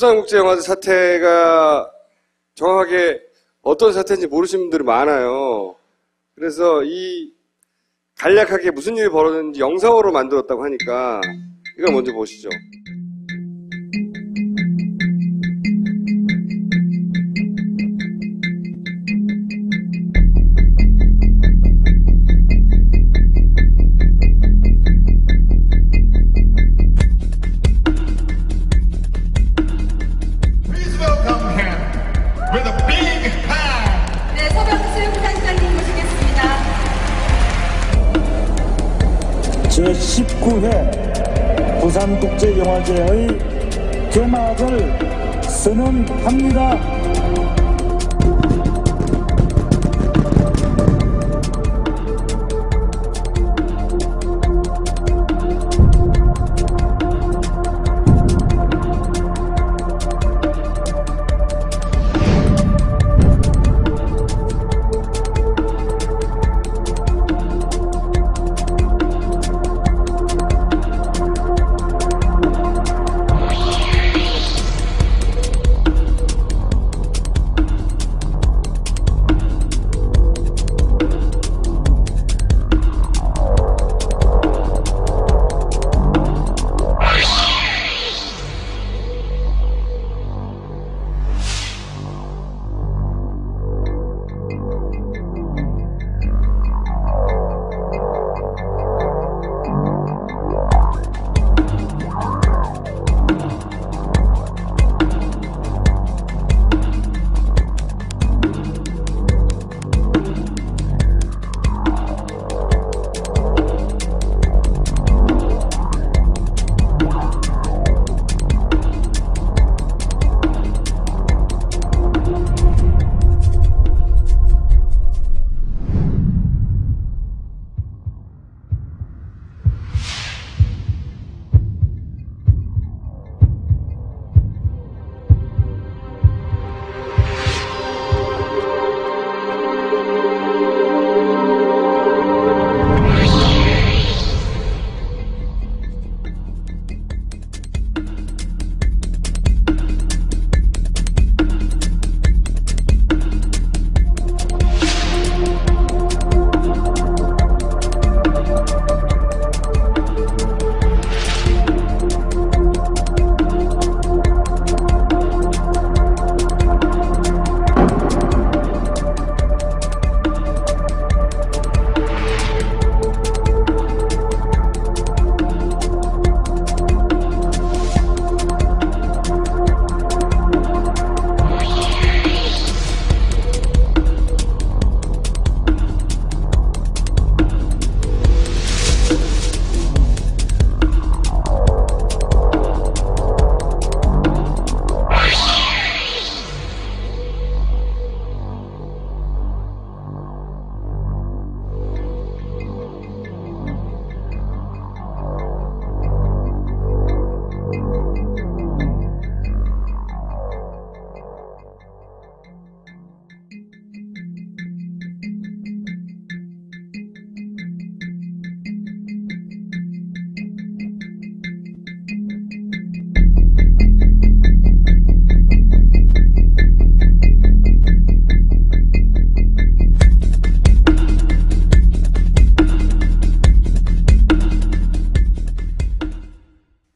부산국제영화제 사태가 정확하게 어떤 사태인지 모르시는 분들이 많아요. 그래서 이 간략하게 무슨 일이 벌어졌는지 영상으로 만들었다고 하니까 이걸 먼저 보시죠. 제19회 부산국제영화제의 개막을 선언합니다.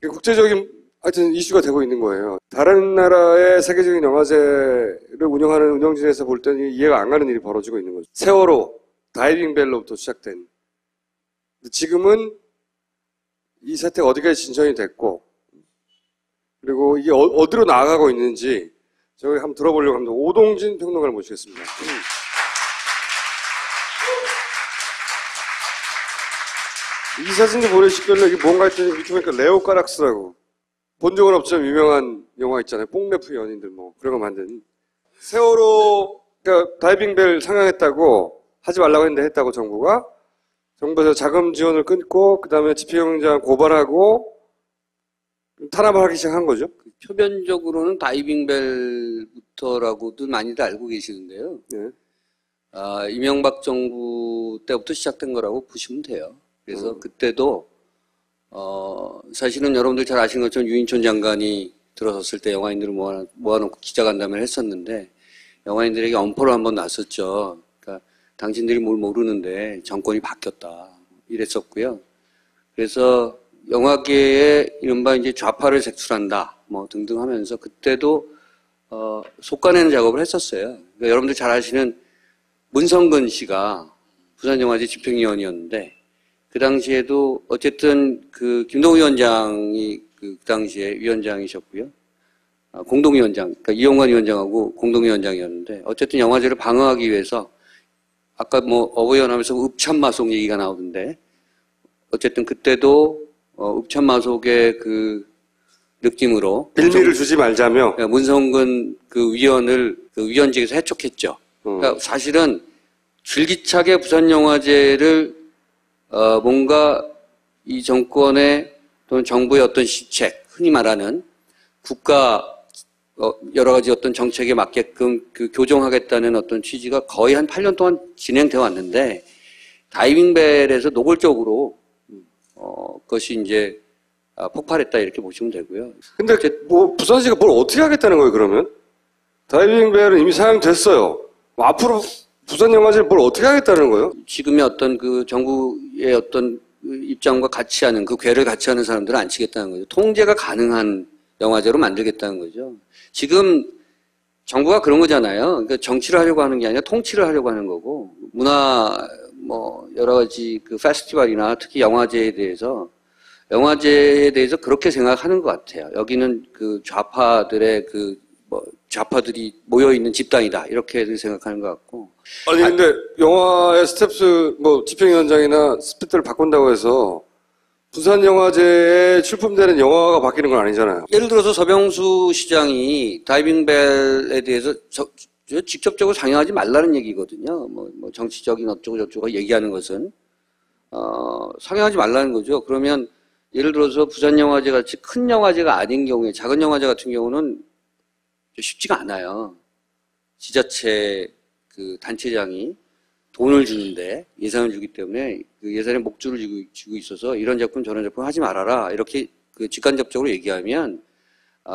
국제적인 하여튼 이슈가 되고 있는 거예요. 다른 나라의 세계적인 영화제를 운영하는 운영진에서 볼 때는 이해가 안 가는 일이 벌어지고 있는 거죠. 세월호, 다이빙벨로부터 시작된. 지금은 이 사태가 어디까지 진전이 됐고, 그리고 이게 어디로 나아가고 있는지 저희 한번 들어보려고 합니다. 오동진 평론가를 모시겠습니다. 이 사진도 보내시길래 이게 뭔가 했더니 밑에 보니까 레오 까락스라고 본 적은 없지만 유명한 영화 있잖아요. 뽕래프 연인들 뭐 그런 거 만든 세월호 그러니까 다이빙벨 상영했다고 하지 말라고 했는데 했다고 정부에서 자금 지원을 끊고 그 다음에 집행유예장 고발하고 탄압을 하기 시작한 거죠. 표면적으로는 다이빙벨부터라고도 많이들 알고 계시는데요. 네. 이명박 정부 때부터 시작된 거라고 보시면 돼요. 그래서 그때도 사실은 여러분들 잘 아시는 것처럼 유인촌 장관이 들어섰을 때 영화인들을 모아놓고 기자간담회를 했었는데 영화인들에게 엄포로 한번 놨었죠. 그러니까 당신들이 뭘 모르는데 정권이 바뀌었다 이랬었고요. 그래서 영화계에 이른바 이제 좌파를 색출한다 뭐 등등 하면서 그때도 속가내는 작업을 했었어요. 그러니까 여러분들 잘 아시는 문성근 씨가 부산영화제 집행위원이었는데 그 당시에도 어쨌든 그 김동우 위원장이 그 당시에 위원장이셨고요. 공동위원장, 그러니까 이용관 위원장하고 공동위원장이었는데 어쨌든 영화제를 방어하기 위해서 아까 뭐 어버이연합에서 읍참마속 얘기가 나오던데 어쨌든 그때도 읍참마속의 그 느낌으로 빌미를 주지 말자며 문성근 그 위원을 그 위원직에서 해촉했죠. 그러니까 사실은 줄기차게 부산영화제를 뭔가 이 정권의 또는 정부의 어떤 시책, 흔히 말하는 국가 여러 가지 어떤 정책에 맞게끔 그 교정하겠다는 어떤 취지가 거의 한 8년 동안 진행되어 왔는데 다이빙벨에서 노골적으로 그것이 이제 폭발했다 이렇게 보시면 되고요. 근데 뭐 부산시가 뭘 어떻게 하겠다는 거예요, 그러면? 다이빙벨은 이미 사용됐어요. 뭐 앞으로 부산영화제를 뭘 어떻게 하겠다는 거예요? 지금의 어떤 그 정부의 어떤 입장과 같이 하는 그 궤를 같이 하는 사람들은 안 치겠다는 거죠. 통제가 가능한 영화제로 만들겠다는 거죠. 지금 정부가 그런 거잖아요. 그러니까 정치를 하려고 하는 게 아니라 통치를 하려고 하는 거고 문화 뭐 여러 가지 그 페스티벌이나 특히 영화제에 대해서 그렇게 생각하는 것 같아요. 여기는 그 좌파들의 그 뭐 좌파들이 모여 있는 집단이다 이렇게 생각하는 것 같고. 아니 근데 영화의 스텝스 뭐 집행위원장이나 스태프들을 바꾼다고 해서 부산영화제에 출품되는 영화가 바뀌는 건 아니잖아요. 예를 들어서 서병수 시장이 다이빙벨에 대해서 직접적으로 상영하지 말라는 얘기거든요. 뭐 정치적인 어쩌고 저쩌고 얘기하는 것은 상영하지 말라는 거죠. 그러면 예를 들어서 부산영화제 같이 큰 영화제가 아닌 경우에 작은 영화제 같은 경우는 쉽지가 않아요. 지자체 그 단체장이 돈을 주는데 예산을 주기 때문에 그 예산에 목줄을 쥐고 있어서 이런 작품 저런 작품 하지 말아라 이렇게 그 직간접적으로 얘기하면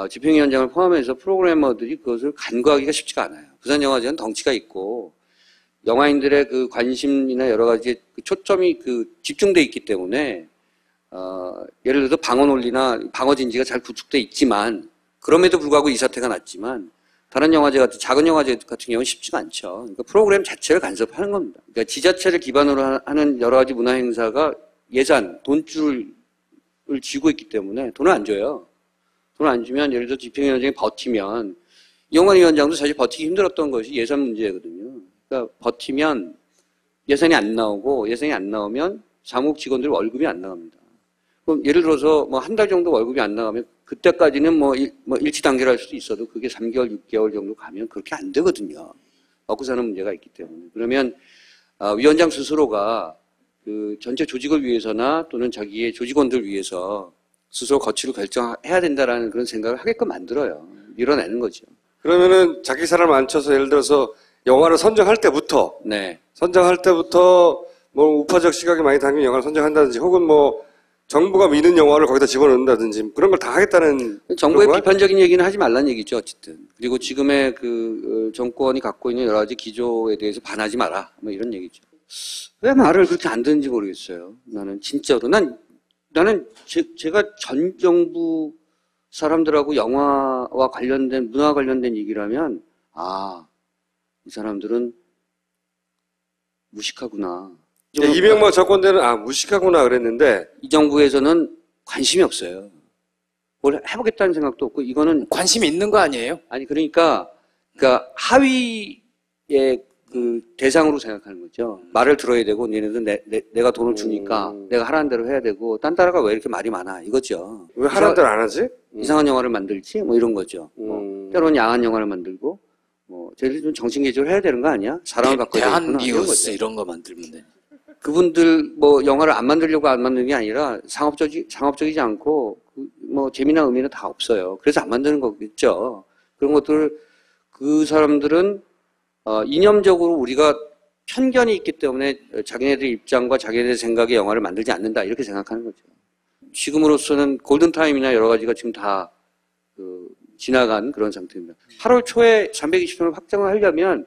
집행위원장을 포함해서 프로그래머들이 그것을 간과하기가 쉽지가 않아요. 부산영화제는 덩치가 있고 영화인들의 그 관심이나 여러 가지 그 초점이 그 집중돼 있기 때문에 예를 들어서 방어 논리나 방어 진지가 잘 구축돼 있지만 그럼에도 불구하고 이 사태가 났지만 다른 영화제 같은 작은 영화제 같은 경우는 쉽지가 않죠. 그러니까 프로그램 자체를 간섭하는 겁니다. 그러니까 지자체를 기반으로 하는 여러 가지 문화 행사가 예산, 돈줄을 쥐고 있기 때문에 돈을 안 줘요. 돈을 안 주면 예를 들어 집행위원장이 버티면 이용관 위원장도 사실 버티기 힘들었던 것이 예산 문제거든요. 그러니까 버티면 예산이 안 나오면 사무국 직원들 월급이 안 나갑니다. 그럼 예를 들어서 뭐 한 달 정도 월급이 안 나가면 그때까지는 뭐 일치 단계를 할 수도 있어도 그게 3개월, 6개월 정도 가면 그렇게 안 되거든요. 먹고 사는 문제가 있기 때문에. 그러면 위원장 스스로가 그 전체 조직을 위해서나 또는 자기의 조직원들 위해서 스스로 거취를 결정해야 된다라는 그런 생각을 하게끔 만들어요. 밀어내는 거죠. 그러면은 자기 사람 앉혀서 예를 들어서 영화를 선정할 때부터 뭐 우파적 시각이 많이 담긴 영화를 선정한다든지 혹은 뭐 정부가 미는 영화를 거기다 집어넣는다든지 그런 걸 다 하겠다는 정부의 비판적인 얘기는 하지 말라는 얘기죠. 어쨌든. 그리고 지금의 그 정권이 갖고 있는 여러 가지 기조에 대해서 반하지 마라. 뭐 이런 얘기죠. 왜 말을 그렇게 안 듣는지 모르겠어요. 나는 진짜로. 나는 제가 전 정부 사람들하고 영화와 관련된 문화 관련된 얘기를 하면 이 사람들은 무식하구나. 이명박 정권 때는 무식하구나 그랬는데 이 정부에서는 관심이 없어요. 뭘 해보겠다는 생각도 없고 이거는 관심이 있는 거 아니에요? 아니 그러니까 하위의 그 대상으로 생각하는 거죠. 말을 들어야 되고 얘네들 내가 돈을 주니까 내가 하라는 대로 해야 되고 딴 나라가 왜 이렇게 말이 많아 이거죠. 왜 하라는 대로 안 하지? 이상한 영화를 만들지 뭐 이런 거죠. 때로는 야한 영화를 만들고 뭐 쟤들 좀 정신 개조를 해야 되는 거 아니야? 사람을 바꿔야 되겠구나. 대한뉴스 이런 거 만들면 돼. 그분들 뭐 영화를 안 만들려고 안 만드는 게 아니라 상업적이지 않고 뭐 재미나 의미는 다 없어요. 그래서 안 만드는 거겠죠. 그런 것들 그 사람들은 이념적으로 우리가 편견이 있기 때문에 자기네들 입장과 자기네들 생각의 영화를 만들지 않는다 이렇게 생각하는 거죠. 지금으로서는 골든타임이나 여러 가지가 지금 다 지나간 그런 상태입니다. 8월 초에 320편을 확정을 하려면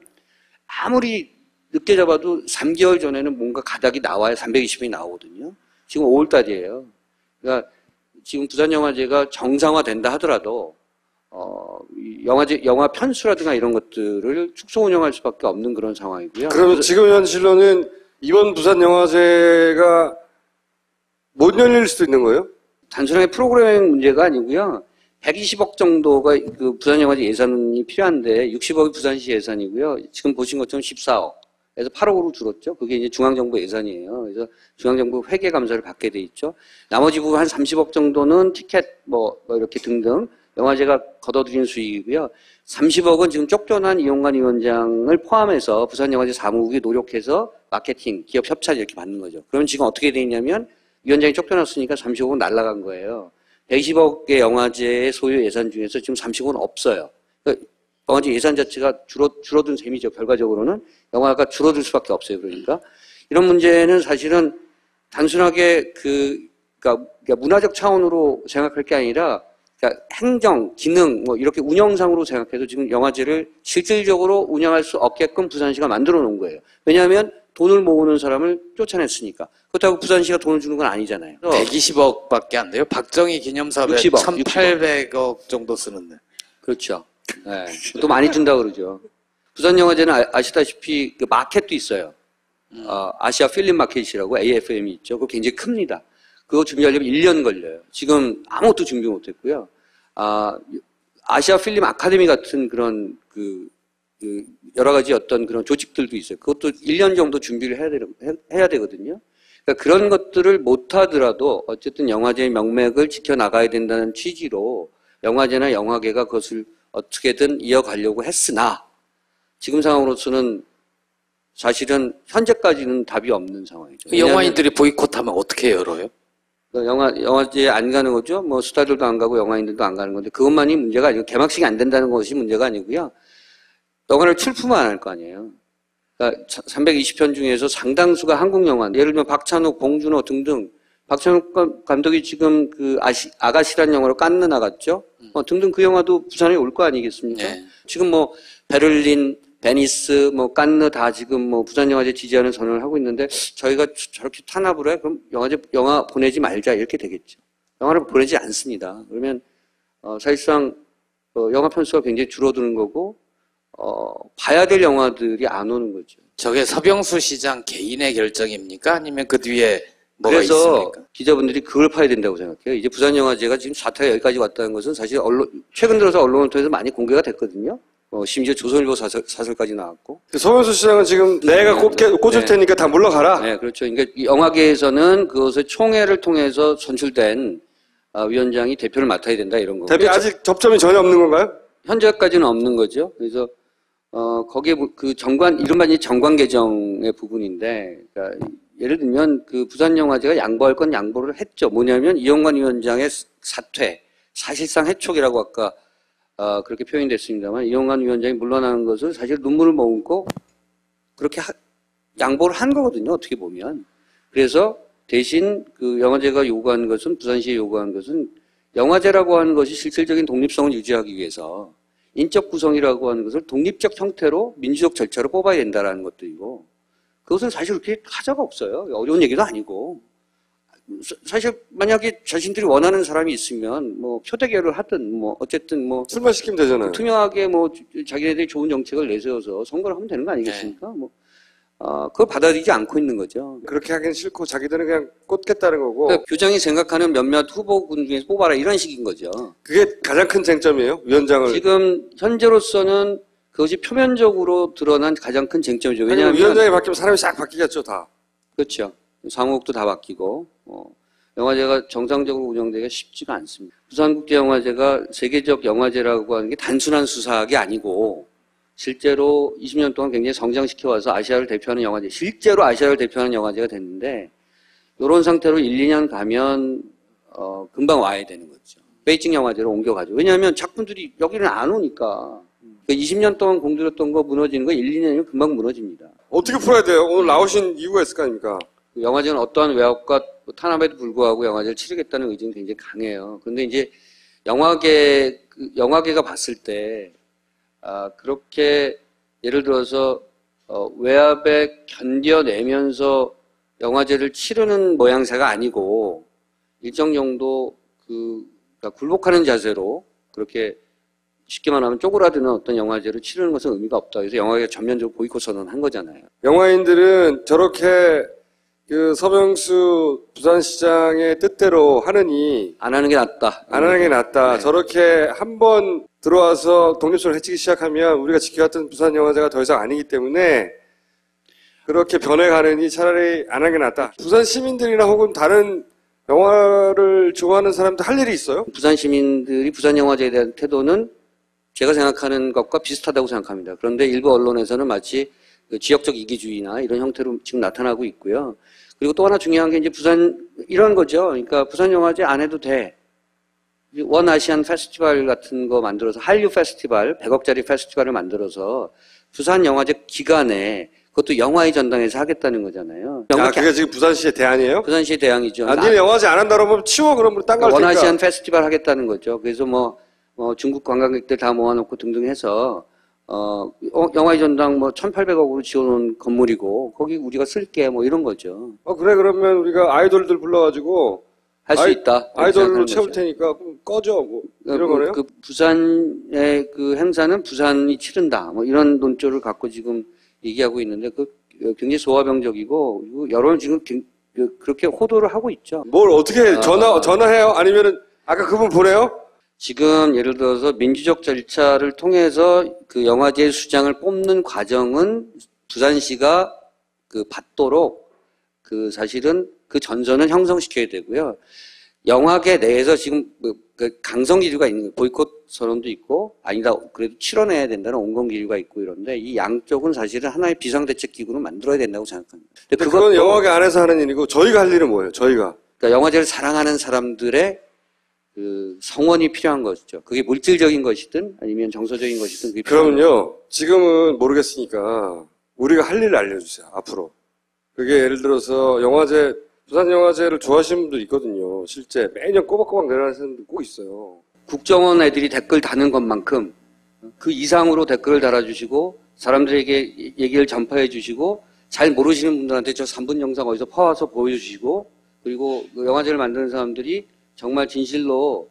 아무리 늦게 잡아도 3개월 전에는 뭔가 가닥이 나와야 320편이 나오거든요. 지금 5월 달이에요. 그러니까 지금 부산영화제가 정상화된다 하더라도 영화 편수라든가 이런 것들을 축소 운영할 수밖에 없는 그런 상황이고요. 그러면 지금 현실로는 이번 부산영화제가 못 열릴 수도 있는 거예요? 단순하게 프로그래밍 문제가 아니고요. 120억 정도가 그 부산영화제 예산이 필요한데 60억이 부산시 예산이고요. 지금 보신 것처럼 14억. 그래서 8억으로 줄었죠. 그게 이제 중앙정부 예산이에요. 그래서 중앙정부 회계 감사를 받게 돼 있죠. 나머지 부분 한 30억 정도는 티켓 뭐 이렇게 등등 영화제가 걷어들인 수익이고요. 30억은 지금 쫓겨난 이용관 위원장을 포함해서 부산영화제 사무국이 노력해서 마케팅, 기업 협찬 이렇게 받는 거죠. 그럼 지금 어떻게 돼 있냐면 위원장이 쫓겨났으니까 30억은 날아간 거예요. 120억의 영화제의 소요 예산 중에서 지금 30억은 없어요. 그러니까 영화제 예산 자체가 줄어든 셈이죠. 결과적으로는 영화가 줄어들 수밖에 없어요. 그러니까 이런 문제는 사실은 단순하게 그러니까 문화적 차원으로 생각할 게 아니라 그러니까 행정, 기능 뭐 이렇게 운영상으로 생각해도 지금 영화제를 실질적으로 운영할 수 없게끔 부산시가 만들어 놓은 거예요. 왜냐하면 돈을 모으는 사람을 쫓아냈으니까. 그렇다고 부산시가 돈을 주는 건 아니잖아요. 120억밖에 안 돼요. 박정희 기념사업에 60억, 1,800억 정도 쓰는데. 그렇죠. 네. 또 많이 준다 그러죠. 부산영화제는 아시다시피 그 마켓도 있어요. 아시아 필름 마켓이라고 AFM이 있죠. 그거 굉장히 큽니다. 그거 준비하려면 1년 걸려요. 지금 아무것도 준비 못했고요. 아시아 필름 아카데미 같은 그런 여러 가지 어떤 그런 조직들도 있어요. 그것도 1년 정도 준비를 해야 되거든요. 그러니까 그런 것들을 못하더라도 어쨌든 영화제의 명맥을 지켜나가야 된다는 취지로 영화제나 영화계가 그것을 어떻게든 이어가려고 했으나 지금 상황으로서는 사실은 현재까지는 답이 없는 상황이죠. 그 영화인들이 보이콧하면 어떻게 열어요? 영화제에 안 가는 거죠. 뭐 스타들도 안 가고 영화인들도 안 가는 건데 그것만이 문제가 아니고 개막식이 안 된다는 것이 문제가 아니고요. 영화를 출품을 안 할 거 아니에요. 그러니까 320편 중에서 상당수가 한국 영화. 예를 들면 박찬욱, 봉준호 등등. 박찬욱 감독이 지금 그 아가씨란 영화로 깐느 나갔죠. 등등 그 영화도 부산에 올 거 아니겠습니까? 네. 지금 뭐 베를린, 베니스, 뭐 깐느 다 지금 뭐 부산영화제 지지하는 선언을 하고 있는데 저희가 저렇게 탄압을 해? 그럼 영화 보내지 말자 이렇게 되겠죠. 영화를 보내지 않습니다. 그러면 사실상 영화 편수가 굉장히 줄어드는 거고 봐야 될 영화들이 안 오는 거죠. 저게 서병수 시장 개인의 결정입니까? 아니면 그 뒤에 뭐가 그래서 있습니까? 기자분들이 그걸 파야 된다고 생각해요. 이제 부산영화제가 지금 사태가 여기까지 왔다는 것은 사실 최근 들어서 언론을 통해서 많이 공개가 됐거든요. 심지어 조선일보 사설까지 나왔고. 서명수 시장은 지금 내가 꽂을 테니까 다 물러가라. 네, 그렇죠. 그러니까 이 영화계에서는 그것을 총회를 통해서 선출된 위원장이 대표를 맡아야 된다 이런 거고. 대표 아직 접점이 전혀 없는 건가요? 현재까지는 없는 거죠. 그래서 거기에 그 이른바 정관 개정의 부분인데, 그러니까 예를 들면 그 부산영화제가 양보할 건 양보를 했죠. 뭐냐면 이용관 위원장의 사퇴, 사실상 해촉이라고 아까 그렇게 표현이 됐습니다만 이용관 위원장이 물러나는 것을 사실 눈물을 머금고 그렇게 양보를 한 거거든요. 어떻게 보면. 그래서 대신 그 영화제가 요구한 것은 부산시에 요구한 것은 영화제라고 하는 것이 실질적인 독립성을 유지하기 위해서 인적 구성이라고 하는 것을 독립적 형태로 민주적 절차로 뽑아야 된다라는 것들이고 그것은 사실 그렇게 하자가 없어요. 어려운 얘기도 아니고. 사실 만약에 자신들이 원하는 사람이 있으면 뭐 표대결을 하든 뭐 어쨌든 뭐 출마 시키면 되잖아요. 투명하게 뭐 자기네들이 좋은 정책을 내세워서 선거를 하면 되는 거 아니겠습니까? 뭐 그걸 받아들이지 않고 있는 거죠. 그렇게 하긴 싫고 자기들은 그냥 꽂겠다는 거고. 그러니까 교장이 생각하는 몇몇 후보군 중에서 뽑아라 이런 식인 거죠. 그게 가장 큰 쟁점이에요. 위원장을. 지금 현재로서는 그것이 표면적으로 드러난 가장 큰 쟁점이죠. 왜냐하면 위원장이 바뀌면 사람이 싹 바뀌겠죠, 다. 그렇죠. 사무국도 다 바뀌고 영화제가 정상적으로 운영되기가 쉽지가 않습니다. 부산국제영화제가 세계적 영화제라고 하는 게 단순한 수사학이 아니고 실제로 20년 동안 굉장히 성장시켜와서 아시아를 대표하는 영화제, 실제로 아시아를 대표하는 영화제가 됐는데 이런 상태로 1, 2년 가면 금방 와야 되는 거죠. 베이징 영화제로 옮겨가죠. 왜냐하면 작품들이 여기는 안 오니까 20년 동안 공들였던 거 무너지는 거 1, 2년이면 금방 무너집니다. 어떻게 풀어야 돼요? 오늘 나오신 이유가 있을 거 아닙니까? 영화제는 어떠한 외압과 탄압에도 불구하고 영화제를 치르겠다는 의지는 굉장히 강해요. 그런데 이제 영화계 그 영화계가 봤을 때 그렇게 예를 들어서 외압에 견뎌내면서 영화제를 치르는 모양새가 아니고 일정 정도 그러니까 굴복하는 자세로 그렇게 쉽게 말하면 쪼그라드는 어떤 영화제를 치르는 것은 의미가 없다. 그래서 영화계가 전면적으로 보이콧 선언한 거잖아요. 영화인들은 저렇게 그 서명수 부산시장의 뜻대로 하느니 안 하는 게 낫다. 안 하는 게 낫다. 네. 저렇게 한번 들어와서 독립선을 해치기 시작하면 우리가 지켜왔던 부산영화제가 더 이상 아니기 때문에 그렇게 변해가느니 차라리 안 하는 게 낫다. 부산 시민들이나 혹은 다른 영화를 좋아하는 사람들 할 일이 있어요? 부산 시민들이 부산 영화제에 대한 태도는 제가 생각하는 것과 비슷하다고 생각합니다. 그런데 일부 언론에서는 마치 그 지역적 이기주의나 이런 형태로 지금 나타나고 있고요. 그리고 또 하나 중요한 게 이제 부산 이런 거죠. 그러니까 부산 영화제 안 해도 돼. 원 아시안 페스티벌 같은 거 만들어서 한류 페스티벌, 100억짜리 페스티벌을 만들어서 부산 영화제 기간에 그것도 영화의 전당에서 하겠다는 거잖아요. 그게 지금 부산시의 대안이에요? 부산시의 대항이죠. 니네 영화제 안 한다 그러면 치워 그러면 딴 거 할 테니까. 원아시안 페스티벌 하겠다는 거죠. 그래서 중국 관광객들 다 모아놓고 등등 해서 영화의 전당 1,800억으로 지어놓은 건물이고 거기 우리가 쓸게 이런 거죠. 그래 그러면 우리가 아이돌들 불러가지고 할 수 있다. 아이돌로 채울 테니까 그럼 꺼져 이런 거네요. 그 부산의 그 행사는 부산이 치른다. 이런 논조를 갖고 지금 얘기하고 있는데 굉장히 소화병적이고 그리고 여론은 지금 그렇게 호도를 하고 있죠. 뭘 어떻게 전화해요? 아니면은 아까 그분 보내요? 지금 예를 들어서 민주적 절차를 통해서 그 영화제 수장을 뽑는 과정은 부산시가 받도록 사실은 그 전선을 형성시켜야 되고요. 영화계 내에서 지금 강성 기류가 있는 거예요. 보이콧 선언도 있고 아니다 그래도 치러내야 된다는 온건 기류가 있고 이런데 이 양쪽은 사실은 하나의 비상대책기구를 만들어야 된다고 생각합니다. 근데 그건 영화계 안에서 하는 일이고 저희가 할 일은 뭐예요? 저희가 그러니까 영화제를 사랑하는 사람들의 성원이 필요한 것이죠. 그게 물질적인 것이든 아니면 정서적인 것이든 그게 그러면요. 지금은 모르겠으니까 우리가 할 일을 알려주세요. 앞으로. 그게 예를 들어서 부산 영화제를 좋아하시는 분들 있거든요. 실제 매년 꼬박꼬박 내려가는 사람들 꼭 있어요. 국정원 애들이 댓글 다는 것만큼 그 이상으로 댓글을 달아주시고 사람들에게 얘기를 전파해 주시고 잘 모르시는 분들한테 저 3분 영상 어디서 파와서 보여주시고 그리고 그 영화제를 만드는 사람들이 정말 진실로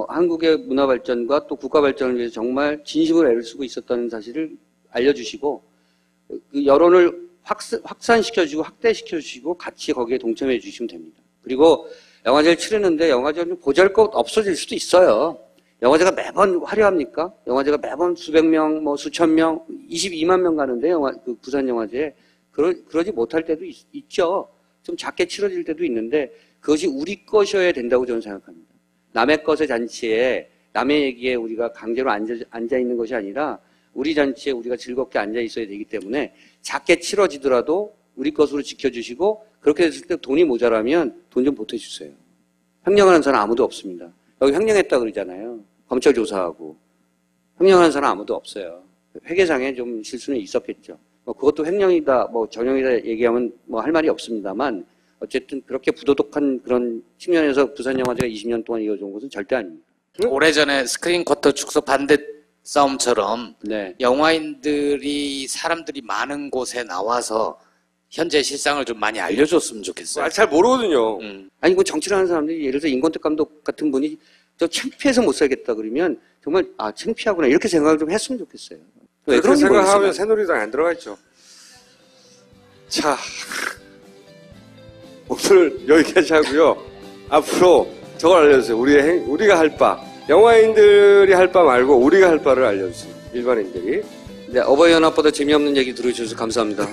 한국의 문화 발전과 또 국가 발전을 위해서 정말 진심으로 애를 쓰고 있었다는 사실을 알려주시고 그 여론을 확산시켜주고 확대시켜주시고 같이 거기에 동참해 주시면 됩니다. 그리고 영화제를 치르는데 영화제는 보잘것 없어질 수도 있어요. 영화제가 매번 화려합니까? 영화제가 매번 수백 명, 수천 명, 22만 명 가는데 부산 영화제에 그러지 못할 때도 있죠. 좀 작게 치러질 때도 있는데 그것이 우리 것이어야 된다고 저는 생각합니다. 남의 것의 잔치에 남의 얘기에 우리가 강제로 앉아 있는 것이 아니라 우리 잔치에 우리가 즐겁게 앉아 있어야 되기 때문에 작게 치러지더라도 우리 것으로 지켜주시고 그렇게 됐을 때 돈이 모자라면 돈 좀 보태주세요. 횡령하는 사람 아무도 없습니다. 여기 횡령했다 그러잖아요. 검찰 조사하고. 횡령하는 사람 아무도 없어요. 회계상에 좀 실수는 있었겠죠. 그것도 횡령이다, 전형이다 얘기하면 할 말이 없습니다만 어쨌든 그렇게 부도덕한 그런 측면에서 부산영화제가 20년 동안 이어져온 것은 절대 아닙니다. 오래전에 스크린 쿼터 축소 반대 싸움처럼 네. 영화인들이 사람들이 많은 곳에 나와서 현재 실상을 좀 많이 알려줬으면 좋겠어요. 잘 모르거든요. 아니, 정치를 하는 사람들이 예를 들어서 임권택 감독 같은 분이 저 창피해서 못 살겠다 그러면 정말 창피하구나 이렇게 생각을 좀 했으면 좋겠어요. 왜 그렇게 그런지 생각하면 모르겠어요. 새누리당 안 들어가 있죠. 자, 오늘 여기까지 하고요. 앞으로 저걸 알려주세요. 우리가 할 바. 영화인들이 할 바 말고 우리가 할 바를 알려주세요. 일반인들이. 네, 어버이연합보다 재미없는 얘기 들어주셔서 감사합니다.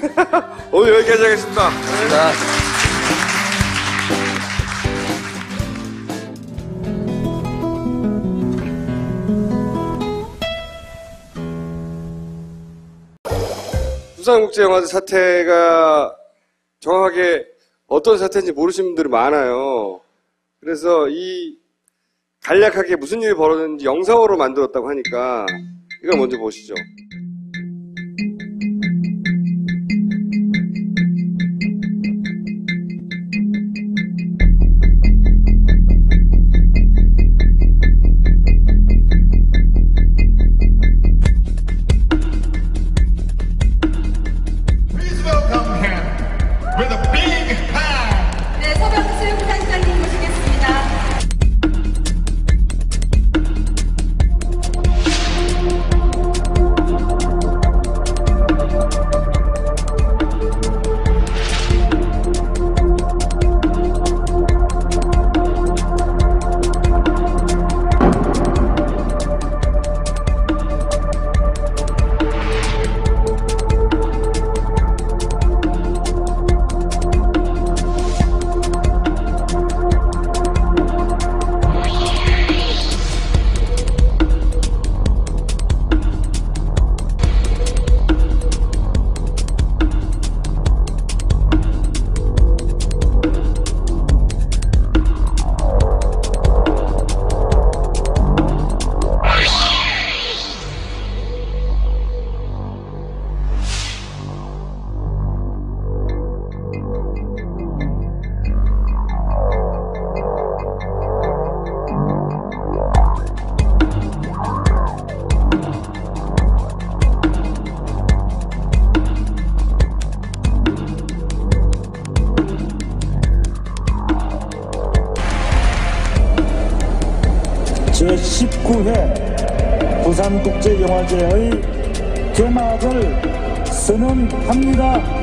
오늘 여기까지 하겠습니다. 감사합니다. 부산국제영화제 사태가 정확하게 어떤 사태인지 모르시는 분들이 많아요. 그래서 간략하게 무슨 일이 벌어졌는지 영상으로 만들었다고 하니까 이걸 먼저 보시죠. 제9회 부산국제영화제의 개막을 선언합니다.